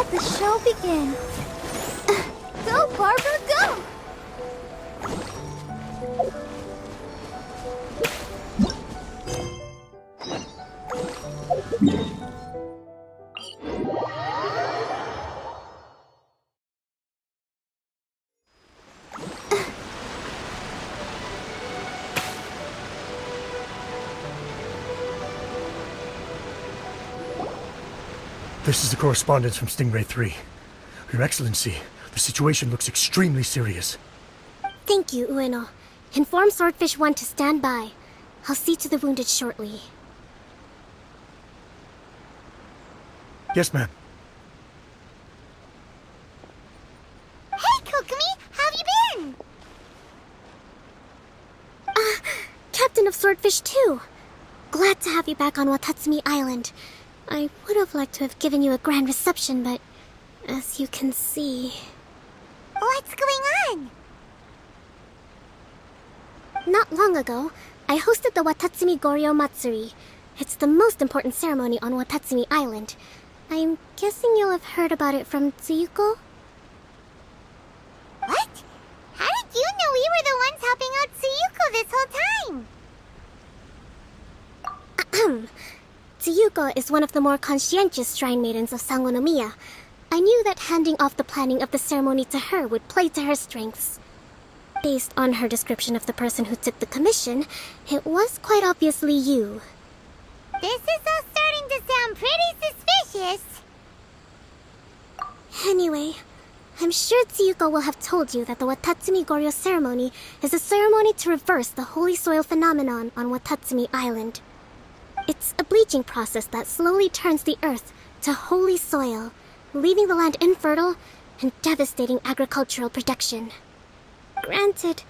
Let the show begin. Go, Barbara, go! This is the correspondence from Stingray 3. Your Excellency, the situation looks extremely serious. Thank you, Ueno. Inform Swordfish 1 to stand by. I'll see to the wounded shortly. Yes, ma'am. Hey, Kokomi! How have you been? Captain of Swordfish 2. Glad to have you back on Watatsumi Island. I would have liked to have given you a grand reception, but as you can see... What's going on? Not long ago, I hosted the Watatsumi Goryo Matsuri. It's the most important ceremony on Watatsumi Island. I'm guessing you'll have heard about it from Tsuyuko? What? How did you know we were the ones helping out Tsuyuko this whole time? Tsuyuko is one of the more conscientious shrine maidens of Sangonomiya. I knew that handing off the planning of the ceremony to her would play to her strengths. Based on her description of the person who took the commission, it was quite obviously you. This is all starting to sound pretty suspicious. Anyway, I'm sure Tsuyuko will have told you that the Watatsumi Goryo ceremony is a ceremony to reverse the holy soil phenomenon on Watatsumi Island. It's a bleaching process that slowly turns the earth to holy soil, leaving the land infertile and devastating agricultural production. Granted,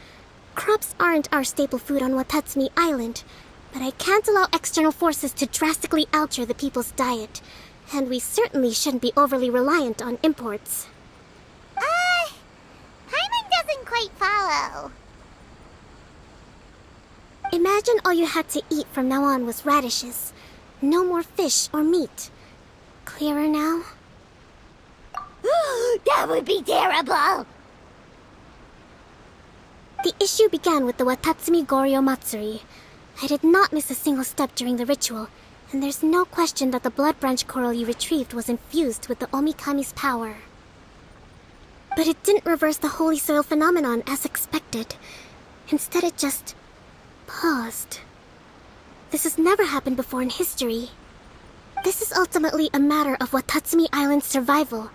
crops aren't our staple food on Watatsumi Island, but I can't allow external forces to drastically alter the people's diet, and we certainly shouldn't be overly reliant on imports. Paimon doesn't quite follow. Imagine all you had to eat from now on was radishes. No more fish or meat. Clearer now? That would be terrible! The issue began with the Watatsumi Goryo Matsuri. I did not miss a single step during the ritual, and there's no question that the blood branch coral you retrieved was infused with the Omikami's power. But it didn't reverse the holy soil phenomenon as expected. Instead, it just paused. This has never happened before in history. This is ultimately a matter of Watatsumi Island's survival,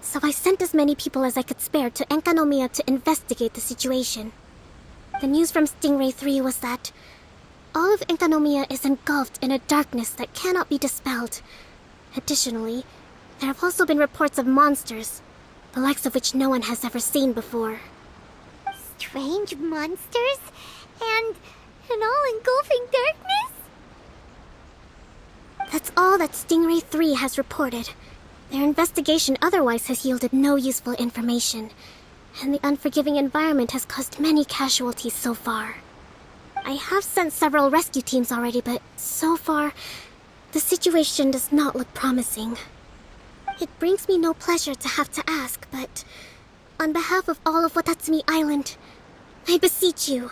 so I sent as many people as I could spare to Enkanomiya to investigate the situation. The news from Stingray 3 was that all of Enkanomiya is engulfed in a darkness that cannot be dispelled. Additionally, there have also been reports of monsters, the likes of which no one has ever seen before. Strange monsters? And an all-engulfing darkness? That's all that Stingray 3 has reported. Their investigation otherwise has yielded no useful information, and the unforgiving environment has caused many casualties so far. I have sent several rescue teams already, but so far, the situation does not look promising. It brings me no pleasure to have to ask, but on behalf of all of Watatsumi Island, I beseech you,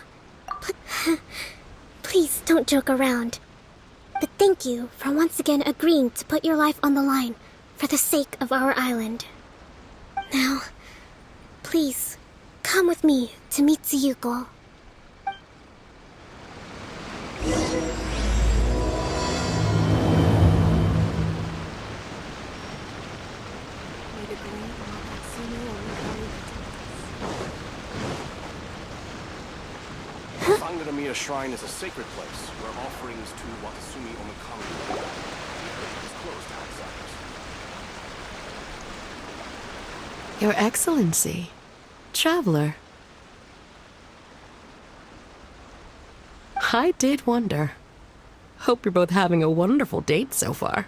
please don't joke around. But thank you for once again agreeing to put your life on the line for the sake of our island. Now, please, come with me to meet Tsuyuko. Sangonomiya Shrine is a sacred place where offerings to Watatsumi Omikami are made. It's closed to outsiders. Your Excellency, traveler. I did wonder. Hope you're both having a wonderful date so far.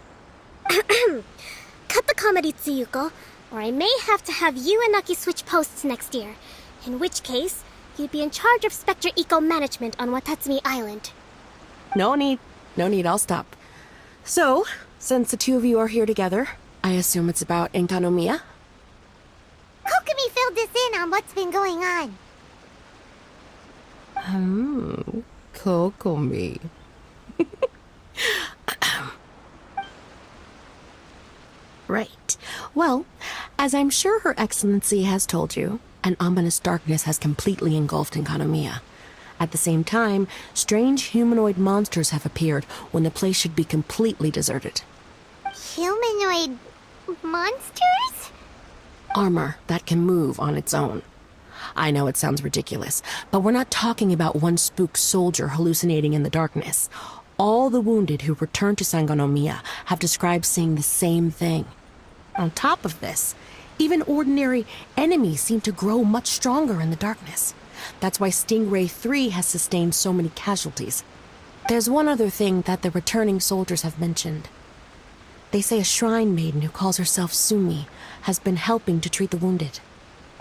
Cut the comedy, Tsuyuko, or I may have to have you and Naki switch posts next year. In which case, you'd be in charge of Spectre Eco Management on Watatsumi Island. No need, I'll stop. So, since the two of you are here together, I assume it's about Enkanomiya? Kokomi filled us in on what's been going on. Kokomi. Right. Well, as I'm sure Her Excellency has told you, an ominous darkness has completely engulfed Enkanomiya. At the same time, strange humanoid monsters have appeared when the place should be completely deserted. Humanoid monsters? Armor that can move on its own. I know it sounds ridiculous, but we're not talking about one spooked soldier hallucinating in the darkness. All the wounded who returned to Sangonomiya have described seeing the same thing. On top of this, even ordinary enemies seem to grow much stronger in the darkness. That's why Stingray 3 has sustained so many casualties. There's one other thing that the returning soldiers have mentioned. They say a shrine maiden who calls herself Sumi has been helping to treat the wounded.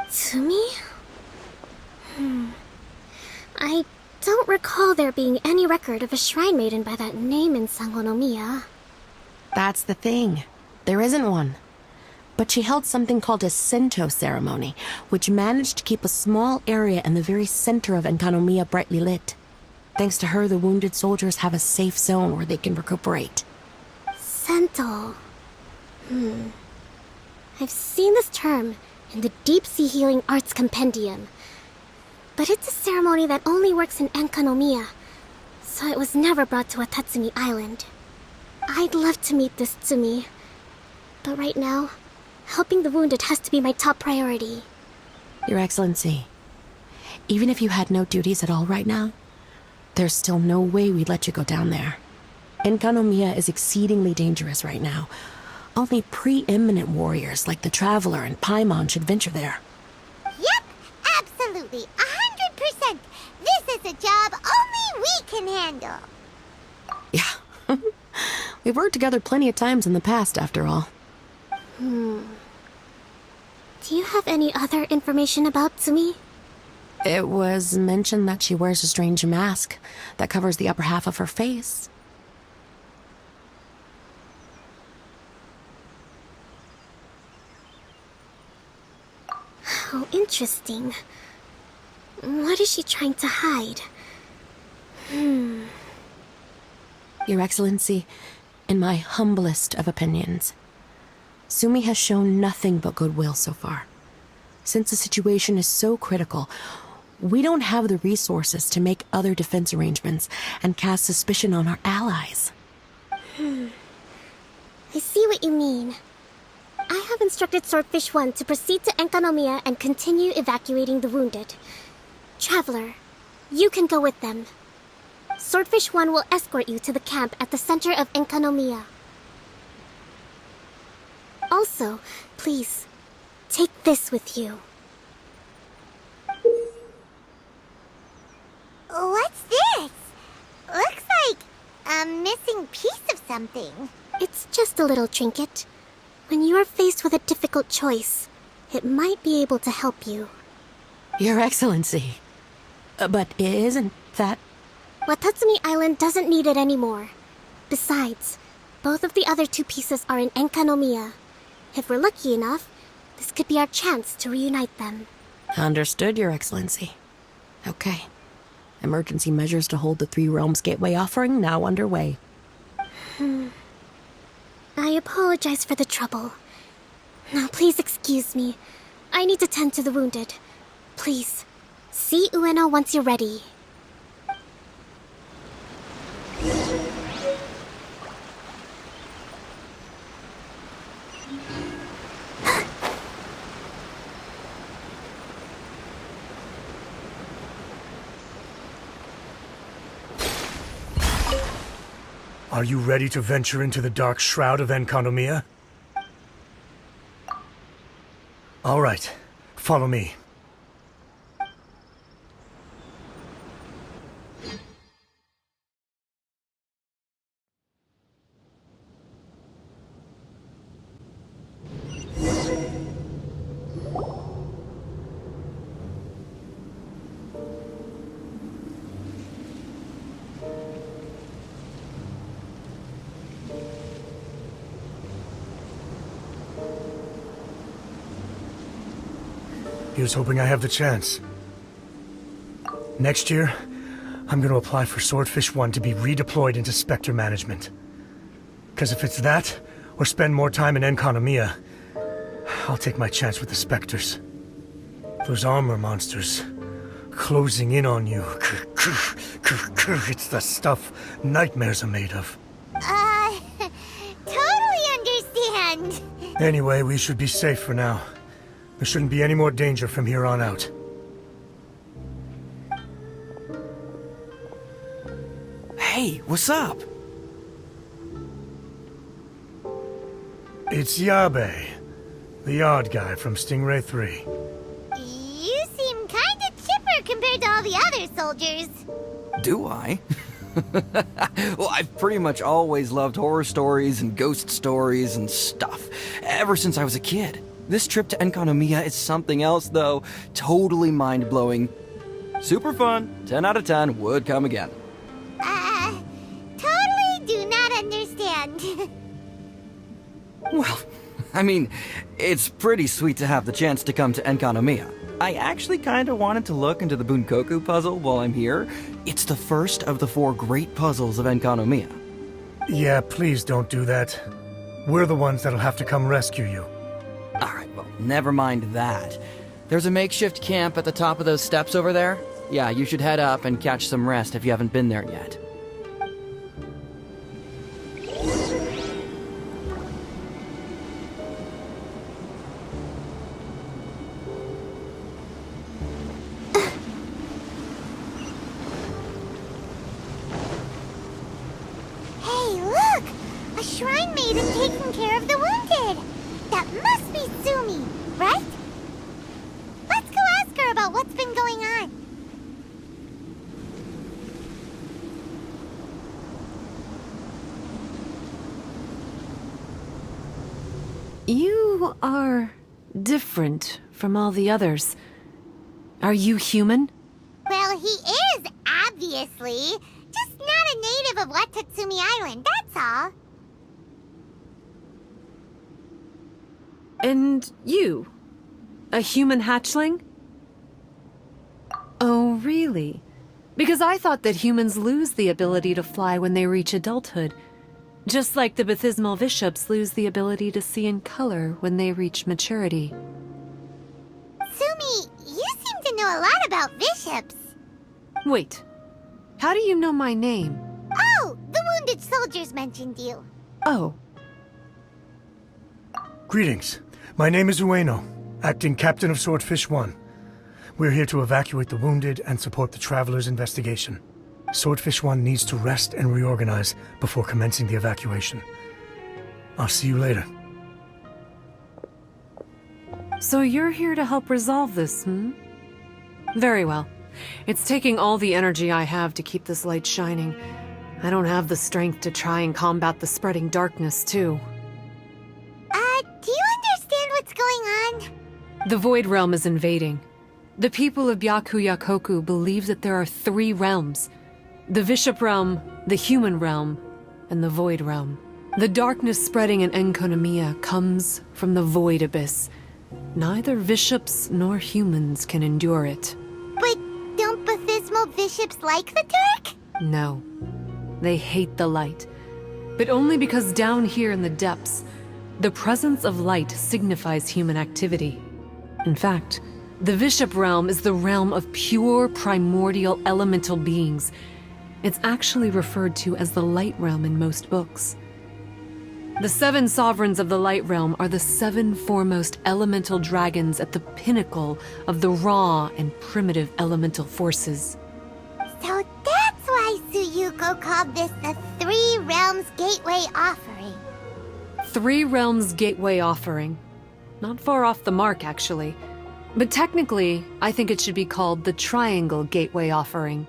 Tsumi? I don't recall there being any record of a shrine maiden by that name in Sangonomiya. That's the thing. There isn't one. But she held something called a Sento ceremony, which managed to keep a small area in the very center of Enkanomiya brightly lit. Thanks to her, the wounded soldiers have a safe zone where they can recuperate. Sento. I've seen this term in the Deep Sea Healing Arts Compendium. But it's a ceremony that only works in Enkanomiya, so it was never brought to Watatsumi Island. I'd love to meet this Tsumi, but right now, helping the wounded has to be my top priority. Your Excellency, even if you had no duties at all right now, there's still no way we'd let you go down there. Enkanomiya is exceedingly dangerous right now. Only preeminent warriors like the Traveler and Paimon should venture there. Yep, absolutely, 100%. This is a job only we can handle. Yeah. We've worked together plenty of times in the past, after all. Do you have any other information about Tsumi? It was mentioned that she wears a strange mask that covers the upper half of her face. How interesting. What is she trying to hide? Your Excellency, in my humblest of opinions, Sumi has shown nothing but goodwill so far. Since the situation is so critical, we don't have the resources to make other defense arrangements and cast suspicion on our allies. I see what you mean. I have instructed Swordfish 1 to proceed to Enkanomiya and continue evacuating the wounded. Traveler, you can go with them. Swordfish 1 will escort you to the camp at the center of Enkanomiya. Also, please, take this with you. What's this? Looks like a missing piece of something. It's just a little trinket. When you are faced with a difficult choice, it might be able to help you. Your Excellency. But isn't that... Watatsumi Island doesn't need it anymore. Besides, both of the other two pieces are in Enkanomiya. If we're lucky enough, this could be our chance to reunite them. Understood, Your Excellency. Okay. Emergency measures to hold the Three Realms Gateway offering now underway. I apologize for the trouble. Now, please excuse me. I need to tend to the wounded. Please, see Ueno once you're ready. Are you ready to venture into the dark shroud of Enkanomiya? All right, follow me. Here's hoping I have the chance. Next year, I'm gonna apply for Swordfish 1 to be redeployed into Spectre management. Because if it's that, or spend more time in Enconomia, I'll take my chance with the Spectres. Those armor monsters, closing in on you. It's the stuff nightmares are made of. Totally understand. Anyway, we should be safe for now. There shouldn't be any more danger from here on out. Hey, what's up? It's Yabe, the odd guy from Stingray 3. You seem kinda chipper compared to all the other soldiers. Do I? Well, I've pretty much always loved horror stories and ghost stories and stuff, ever since I was a kid. This trip to Enconomia is something else, though. Totally mind-blowing. Super fun. 10 out of 10 would come again. Totally do not understand. Well, I mean, it's pretty sweet to have the chance to come to Enconomia. I actually kind of wanted to look into the Bunkoku Puzzle while I'm here. It's the first of the 4 great puzzles of Enconomia. Yeah, please don't do that. We're the ones that'll have to come rescue you. Alright, well, never mind that. There's a makeshift camp at the top of those steps over there. Yeah, you should head up and catch some rest if you haven't been there yet. Hey, look! A shrine maiden taking care of the wounded! That must be Sumi, right? Let's go ask her about what's been going on. You are different from all the others. Are you human? Well, he is, obviously. Just not a native of Watatsumi Island, that's all. And you? A human hatchling? Oh, really? Because I thought that humans lose the ability to fly when they reach adulthood. Just like the baptismal bishops lose the ability to see in color when they reach maturity. Sumi, you seem to know a lot about bishops. Wait, how do you know my name? Oh, the wounded soldiers mentioned you. Oh, Greetings. My name is Ueno, acting captain of Swordfish 1. We're here to evacuate the wounded and support the traveler's investigation. Swordfish 1 needs to rest and reorganize before commencing the evacuation. I'll see you later. so you're here to help resolve this, hmm? Very well. It's taking all the energy I have to keep this light shining. I don't have the strength to try and combat the spreading darkness, too. Do you understand what's going on? The Void Realm is invading. The people of Byakuyakoku believe that there are 3 realms. The Bishop Realm, the Human Realm, and the Void Realm. The darkness spreading in Enconomia comes from the Void Abyss. Neither bishops nor humans can endure it. But don't baptismal bishops like the dark? No. They hate the light. But only because down here in the depths, the presence of light signifies human activity. In fact, the Bishop Realm is the realm of pure primordial elemental beings. It's actually referred to as the Light Realm in most books. The 7 sovereigns of the Light Realm are the 7 foremost elemental dragons at the pinnacle of the raw and primitive elemental forces. So that's why Suyuko called this the 3 Realms Gateway Offering. 3 Realms Gateway Offering. Not far off the mark, actually. But technically, I think it should be called the Triangle Gateway Offering.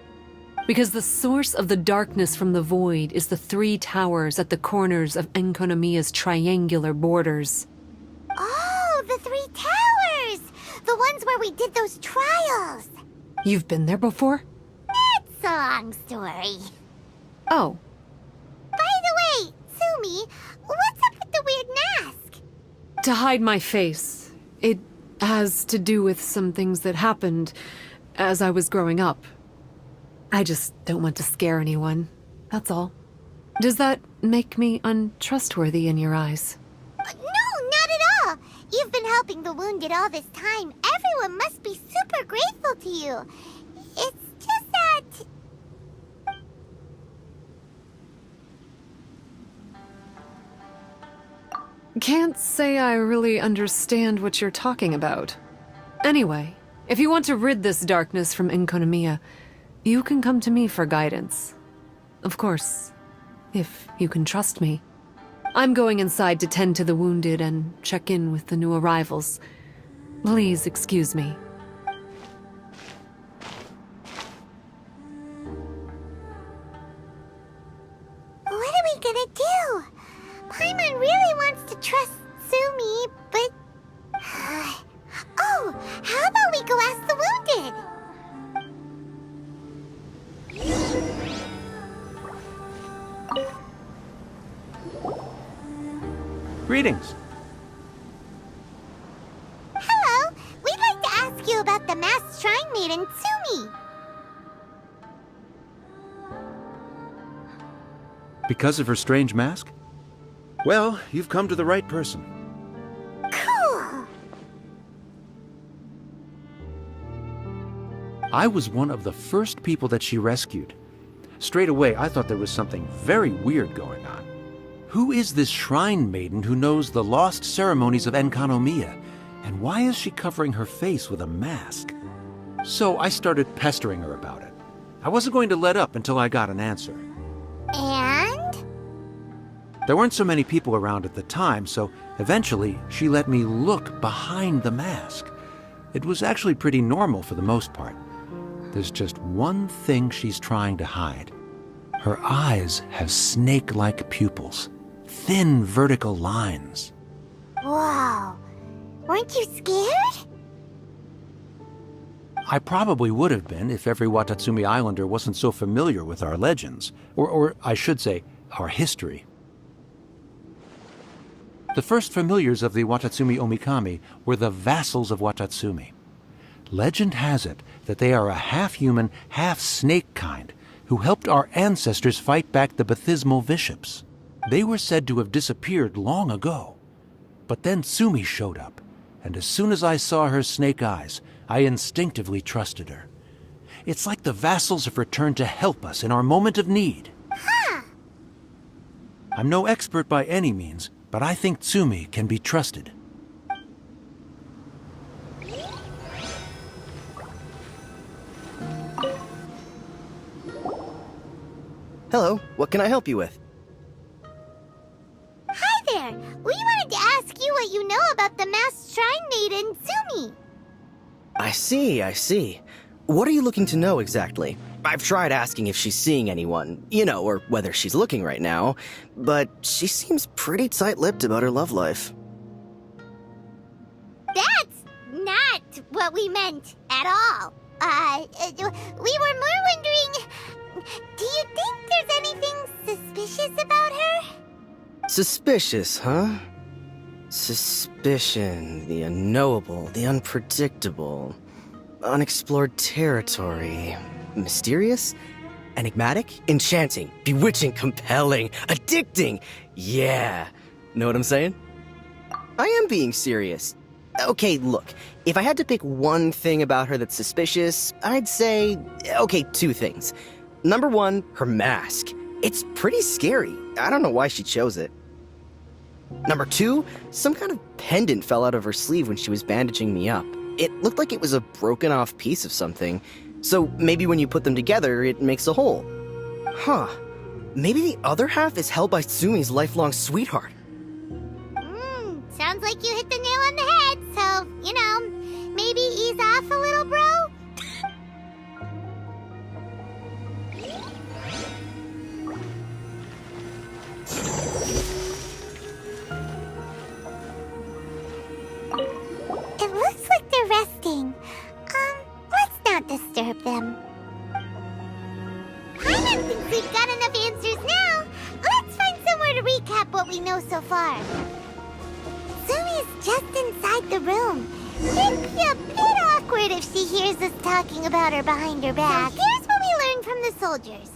Because the source of the darkness from the void is the 3 towers at the corners of Enconomia's triangular borders. Oh, the 3 towers! The ones where we did those trials! You've been there before? It's a long story. Oh, By the way, Sumi, what's up with the weird mask? to hide my face. It has to do with some things that happened as I was growing up. I just don't want to scare anyone, that's all. Does that make me untrustworthy in your eyes? No, not at all. You've been helping the wounded all this time. Everyone must be super grateful to you. It's just that... Can't say I really understand what you're talking about. Anyway, if you want to rid this darkness from Enkonomiya, you can come to me for guidance. Of course, if you can trust me. I'm going inside to tend to the wounded and check in with the new arrivals. Please excuse me. What are we gonna do? Paimon really wants to trust Sumi, but... Oh, how about we go ask the wounded? Greetings. Hello, we'd like to ask you about the masked shrine maiden, Sumi. Because of her strange mask? Well, you've come to the right person. Cool. I was one of the first people that she rescued. Straight away, I thought there was something very weird going on. Who is this shrine maiden who knows the lost ceremonies of Enkanomiya? And why is she covering her face with a mask? So I started pestering her about it. I wasn't going to let up until I got an answer. And? There weren't so many people around at the time, so eventually she let me look behind the mask. It was actually pretty normal for the most part. There's just one thing she's trying to hide. Her eyes have snake-like pupils, thin vertical lines. Whoa. Weren't you scared? I probably would have been if every Watatsumi Islander wasn't so familiar with our legends, or I should say, our history. The first familiars of the Watatsumi Omikami were the vassals of Watatsumi. Legend has it that they are a half-human, half-snake kind who helped our ancestors fight back the Bathismal Bishops. They were said to have disappeared long ago. But then Sumi showed up, and as soon as I saw her snake eyes, I instinctively trusted her. It's like the vassals have returned to help us in our moment of need. Huh. I'm no expert by any means, but I think Tsumi can be trusted. Hello, what can I help you with? Hi there. We wanted to ask you what you know about the masked shrine maiden, Sumi. I see. What are you looking to know exactly? I've tried asking if she's seeing anyone, or whether she's looking right now, but she seems pretty tight-lipped about her love life. That's not what we meant at all. We were more wondering, do you think there's anything suspicious about her? Suspicious, huh? Suspicion, the unknowable, the unpredictable, unexplored territory. Mysterious? Enigmatic? Enchanting? Bewitching? Compelling? Addicting? Yeah. Know what I'm saying? I am being serious. Okay, look, if I had to pick one thing about her that's suspicious, I'd say, two things. Number one, her mask. It's pretty scary. I don't know why she chose it. Number two, some kind of pendant fell out of her sleeve when she was bandaging me up. It looked like it was a broken off piece of something. So maybe when you put them together, it makes a whole. Huh. Maybe the other half is held by Sumi's lifelong sweetheart. Sounds like you hit the nail on the head, so, maybe ease off a little, bro? It looks like they're resting. Let's not disturb them. Paimon thinks we've got enough answers now. Let's find somewhere to recap what we know so far. Sumi's just inside the room. It's a bit awkward if she hears us talking about her behind her back. So here's what we learned from the soldiers.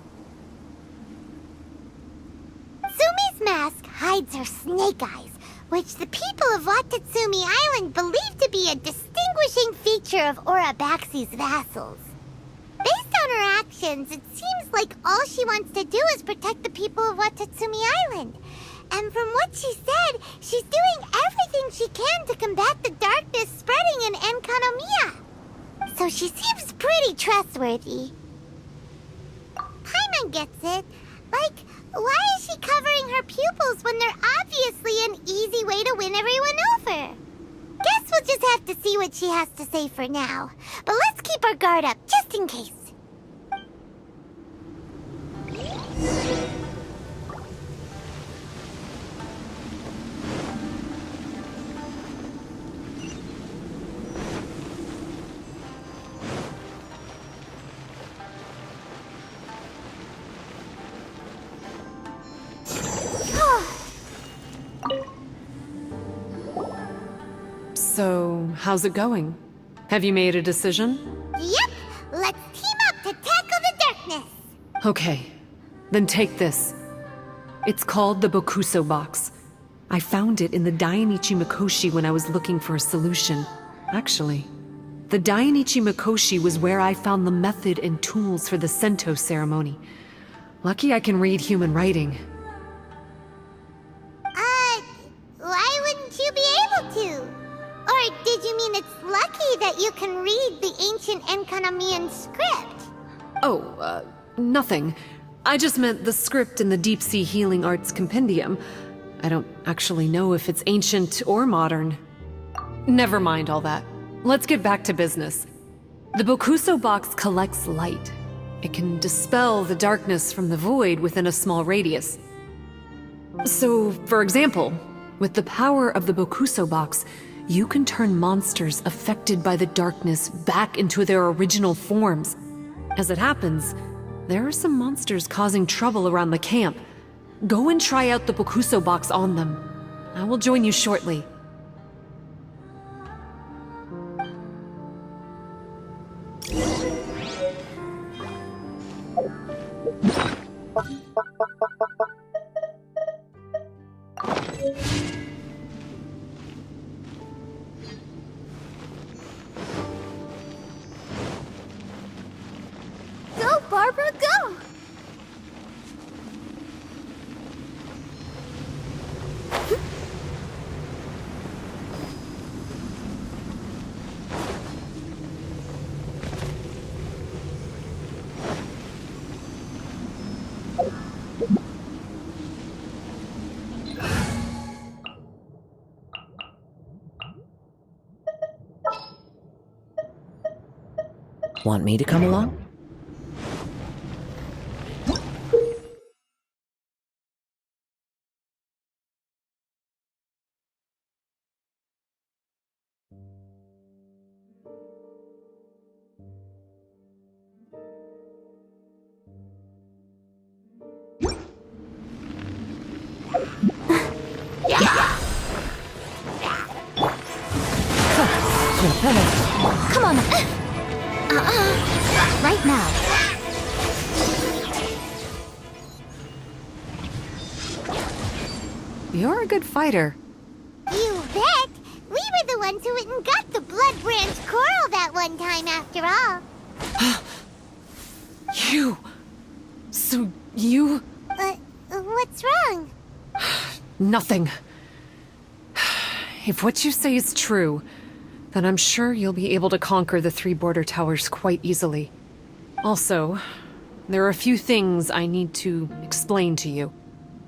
Sumi's mask hides her snake eyes, which the people of Watatsumi Island believe to be a distinguishing feature of Orabaxi's vassals. Based on her actions, it seems like all she wants to do is protect the people of Watatsumi Island. And from what she said, she's doing everything she can to combat the darkness spreading in Enkanomiya. So she seems pretty trustworthy. Paimon gets it. Like, why is she covering her pupils when they're obviously an easy way to win everyone over? Guess we'll just have to see what she has to say for now. But let's keep our guard up, just in case. So, how's it going? Have you made a decision? Yep, let's team up to tackle the darkness. Okay, then take this. It's called the Bokuso box. I found it in the Dainichi Mikoshi when I was looking for a solution. Actually, the Dainichi Mikoshi was where I found the method and tools for the Sento ceremony. Lucky I can read human writing. Why wouldn't you be able to? Or did you mean it's lucky that you can read the ancient Enkanomian script? Oh, nothing. I just meant the script in the Deep Sea Healing Arts Compendium. I don't actually know if it's ancient or modern. Never mind all that. Let's get back to business. The Bokuso box collects light. It can dispel the darkness from the void within a small radius. So, for example, with the power of the Bokuso box, you can turn monsters affected by the darkness back into their original forms. As it happens, there are some monsters causing trouble around the camp. Go and try out the Bokuso box on them. I will join you shortly. Go, Barbara, go! Want me to come along? Come on. Right now. You're a good fighter. You bet! We were the ones who went and got the Blood Branch Coral that one time, after all. You... So you... What's wrong? Nothing. If what you say is true, then I'm sure you'll be able to conquer the 3 border towers quite easily. Also, there are a few things I need to explain to you.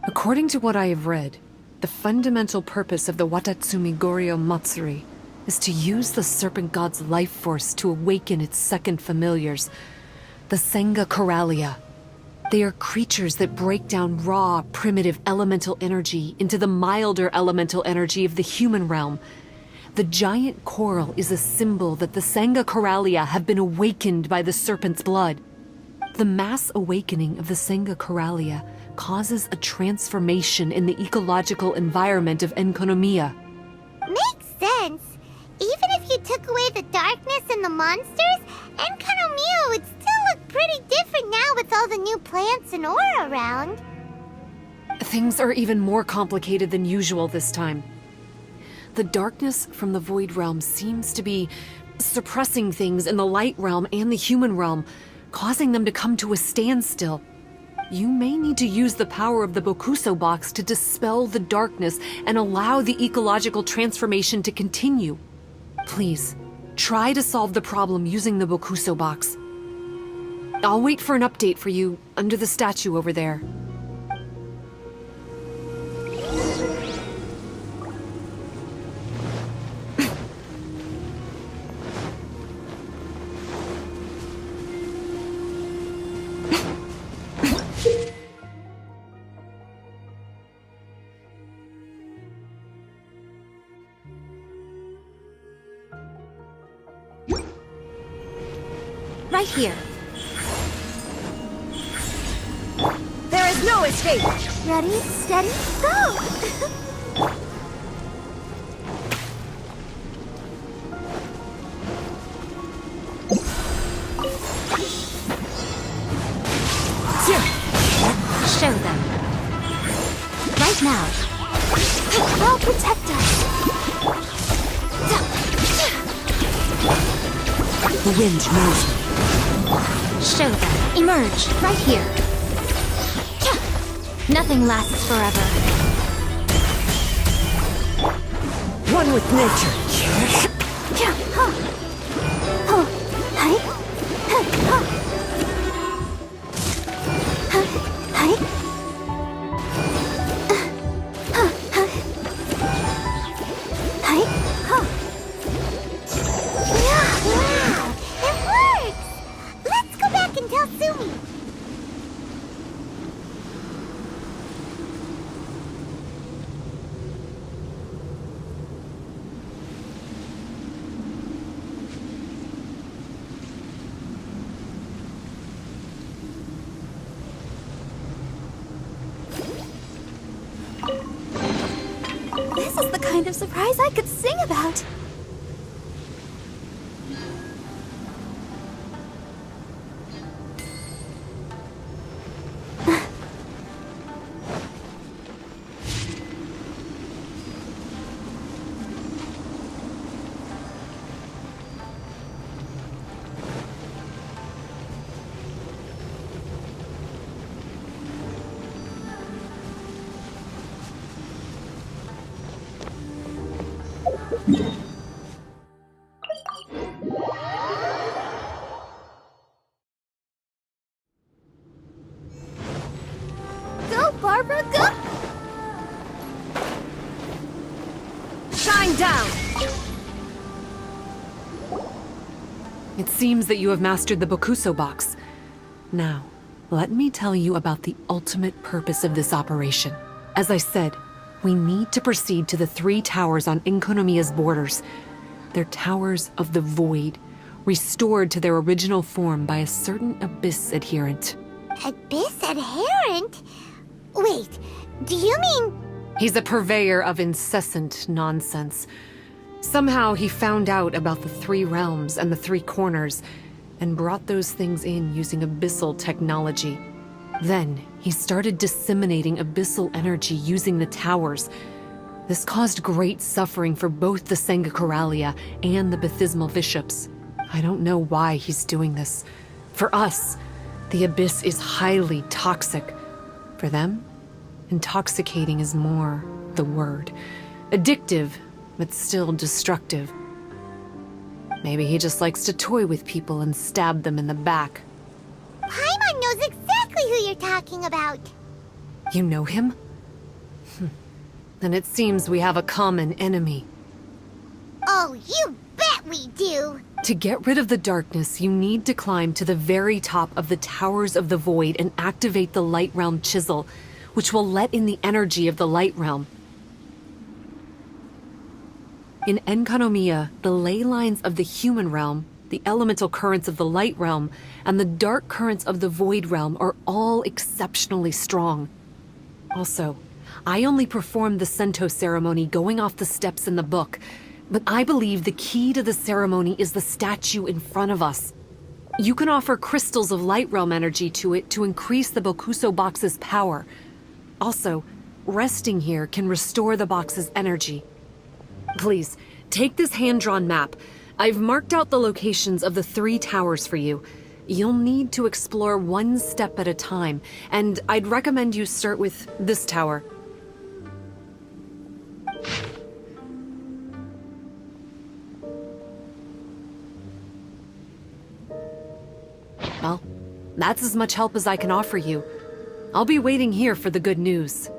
According to what I have read, the fundamental purpose of the Watatsumi Goryo Matsuri is to use the Serpent God's life force to awaken its second familiars, the Senga Coralia. They are creatures that break down raw, primitive elemental energy into the milder elemental energy of the human realm. The giant coral is a symbol that the Senga Coralia have been awakened by the serpent's blood. The mass awakening of the Senga Coralia causes a transformation in the ecological environment of Enkanomiya. Makes sense. Even if you the monsters, Enkanomiya would still look pretty different now with all the new plants and aura around. Things are even more complicated than usual this time. The darkness from the Void Realm seems to be suppressing things in the Light Realm and the Human Realm, causing them to come to a standstill. You may need to use the power of the Bokuso box to dispel the darkness and allow the ecological transformation to continue. Please, try to solve the problem using the Bokuso box. I'll wait for an update for you under the statue over there. Right here. There is no escape! Ready, steady, go! Show them. Right now. I'll protect us. The wind knows me. Show them. Emerge. Right here. Nothing lasts forever. One with nature. Wow, it works! Let's go back and tell Sumi. This is the kind of surprise I could sing about. Go, Barbara, go! Shine down! It seems that you have mastered the Bokuso box. Now, let me tell you about the ultimate purpose of this operation. As I said, we need to proceed to the 3 towers on Enkanomiya's borders. They're towers of the void, restored to their original form by a certain Abyss adherent. Abyss adherent? Wait, do you mean... He's a purveyor of incessant nonsense. Somehow he found out about the 3 realms and the 3 corners, and brought those things in using abyssal technology. Then he started disseminating abyssal energy using the towers. This caused great suffering for both the Sangakaralia and the Bathismal Bishops. I don't know why he's doing this. For us, the Abyss is highly toxic. For them, intoxicating is more the word. Addictive, but still destructive. Maybe he just likes to toy with people and stab them in the back. Paimon knows exactly who you're talking about. You know him? Then it seems we have a common enemy. Oh, you bet we do! To get rid of the darkness, you need to climb to the very top of the Towers of the Void and activate the Light Realm Chisel, which will let in the energy of the Light Realm. In Enkanomiya, the ley lines of the Human Realm, the elemental currents of the Light Realm, and the dark currents of the Void Realm are all exceptionally strong. Also, I only performed the Sento ceremony going off the steps in the book. but I believe the key to the ceremony is the statue in front of us. You can offer crystals of light realm energy to it to increase the Bokuso box's power. Also, resting here can restore the box's energy. Please, take this hand-drawn map. I've marked out the locations of the 3 towers for you. You'll need to explore one step at a time, and I'd recommend you start with this tower. Well, that's as much help as I can offer you. I'll be waiting here for the good news.